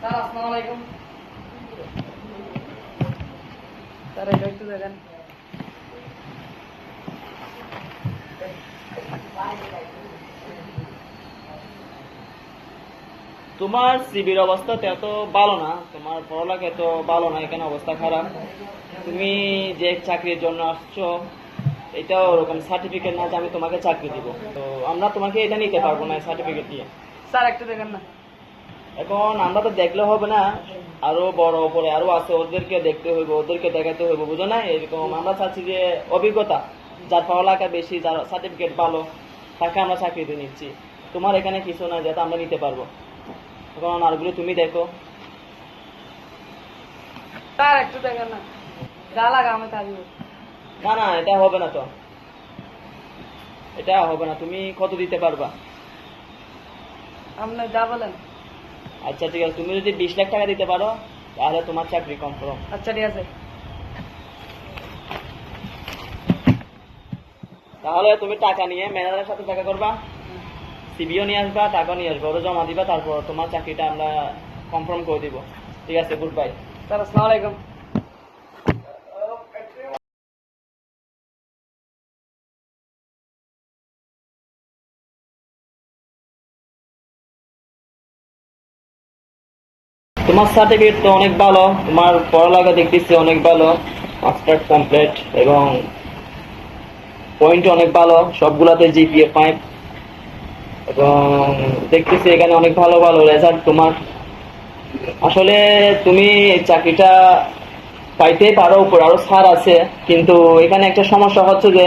Sir আসসালামু আলাইকুম। Sir এটা একটু দেখেন। তোমার সিবির অবস্থা তো এত ভালো না, তোমার পড়ালেখা এত ভালো না, এখানে অবস্থা খারাপ। তুমি যে চাকরির জন্য আসছো এটা ওরকম সার্টিফিকেট না যে আমি তোমাকে চাকরি দিব। তো আমরা তোমাকে এটা নিতে পারবো না সার্টিফিকেট দিয়ে। স্যার একটু দেখেন না। এখন আমরা তো দেখলে হবে না, আরো বড় উপরে আরো আছে, ওদেরকে দেখতে হইব, ওদেরকে দেখাতে হইব, বুঝো না? এরকম আমরা চাচ্ছি যে অভিজ্ঞতা, যার পড়ালেখা বেশি, যার সার্টিফিকেট ভালো, তাকে আমরা চাকরিতে নিচ্ছি। তোমার এখানে কিছু না যেটা আমরা নিতে পারবো। এখন আরগুলো তুমি দেখো। স্যার একটু দেখেন না, যা লাগা আমি তা দিব। না না, এটা হবে না তো, এটা হবে না। তুমি কত দিতে পারবা? আপনি যা বলেন। আচ্ছা ঠিক আছে, তুমি যদি 20 লাখ টাকা দিতে পারো তাহলে তোমার চাকরি কনফার্ম। আচ্ছা ঠিক আছে। তাহলে তুমি টাকা নিয়ে ম্যানেজারের সাথে দেখা করবা, সিবিও নিয়ে আসবা, টাকা নিয়ে আসবা, ওরা জমা দিবা, তারপর তোমার চাকরিটা আমরা কনফার্ম করে দিব। ঠিক আছে, গুড বাই। স্যার আসসালামু আলাইকুম। তোমার সার্টিফিকেট তো অনেক ভালো, তোমার পড়ালেখা দেখতেছি অনেক ভালো, মাস্টার কমপ্লিট, এবং পয়েন্ট অনেক ভালো, সবগুলাতে জিপিএ 5, এবং দেখতেছি এখানে অনেক ভালো ভালো রেজাল্ট তোমার। আসলে তুমি এই চাকরিটা পাইতে পারো, উপর আরো ছাড় আছে, কিন্তু এখানে একটা সমস্যা হচ্ছে যে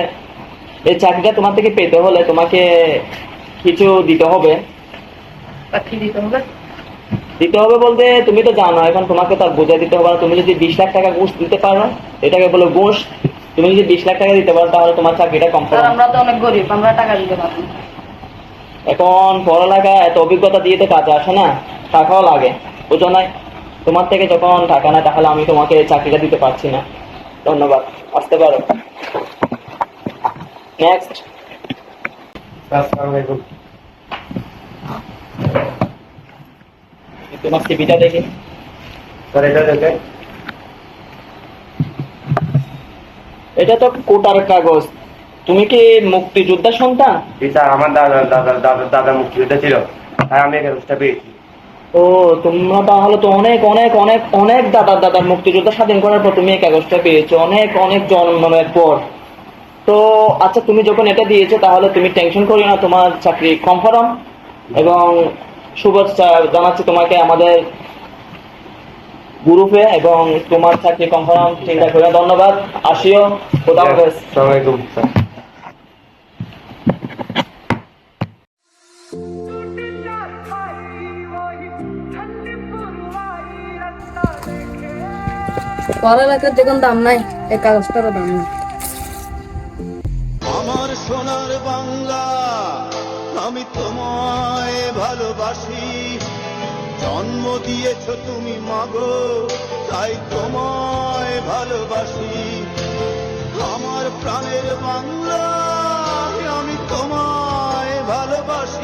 এই চাকরিটা তোমার থেকে পেতে হলে তোমাকে কিছু দিতে হবে। তা কি দিতে হবে? দিতে হবে বলতে তুমি তো জানো, এখন তোমাকে তার বোঝা দিতে হবে না। তুমি যদি 20 লাখ টাকা ঘুষ দিতে পারো, এটাকে বলো ঘুষ। তুমি যদি 20 লাখ টাকা দিতে পারো তাহলে তোমার চাকরিটা স্যার কনফার্ম। আমরা তো অনেক গরিব, আমরা টাকা দিতে পারবো না। এখন পড়ালেখা এত অভিজ্ঞতা দিয়ে তো কাজে আসে না, টাকাও লাগে, বুঝো নাই? তোমার থেকে যখন টাকা না, তাহলে আমি তোমাকে চাকরিটা দিতে পারছি না। ধন্যবাদ, আসতে পারো। নেক্সট। আসসালামু আলাইকুম। তোমার সিভিটা দেখি। স্যার এটা দেখেন। এটা তো কোটার কাগজ। তুমি কি মুক্তিযোদ্ধা সন্তান? জি স্যার, আমার দাদা দাদা দাদা দাদা মুক্তিযোদ্ধা ছিল, তাই আমি এই কাগজটা পেয়েছি। ও, তোমরা তাহলে তো অনেক অনেক অনেক অনেক দাদার দাদার মুক্তিযোদ্ধা স্বাধীন করার পর তুমি এই কাগজটা পেয়েছো, অনেক অনেক জন্মের পর। তো আচ্ছা, তুমি যখন এটা দিয়েছো তাহলে তুমি টেনশন করিও না, তোমার চাকরি কনফার্ম, এবং শুভেচ্ছা জানাচ্ছি তোমাকে আমাদের গ্রুপে, এবং তোমার চাকরি কনফার্ম। চিন্তা করিও না। ধন্যবাদ, আসিও। খোদা হাফেজ। আসসালামু আলাইকুম স্যার। পড়ালেখার যখন দাম নাই, এই কাগজটারও দাম নাই। আমার সোনার বাংলা, আমি তোমায় ভালোবাসি। জন্ম দিয়েছ তুমি মাগো, তাই তোমায় ভালোবাসি। আমার প্রাণের বাংলা, আমি তোমায় ভালোবাসি।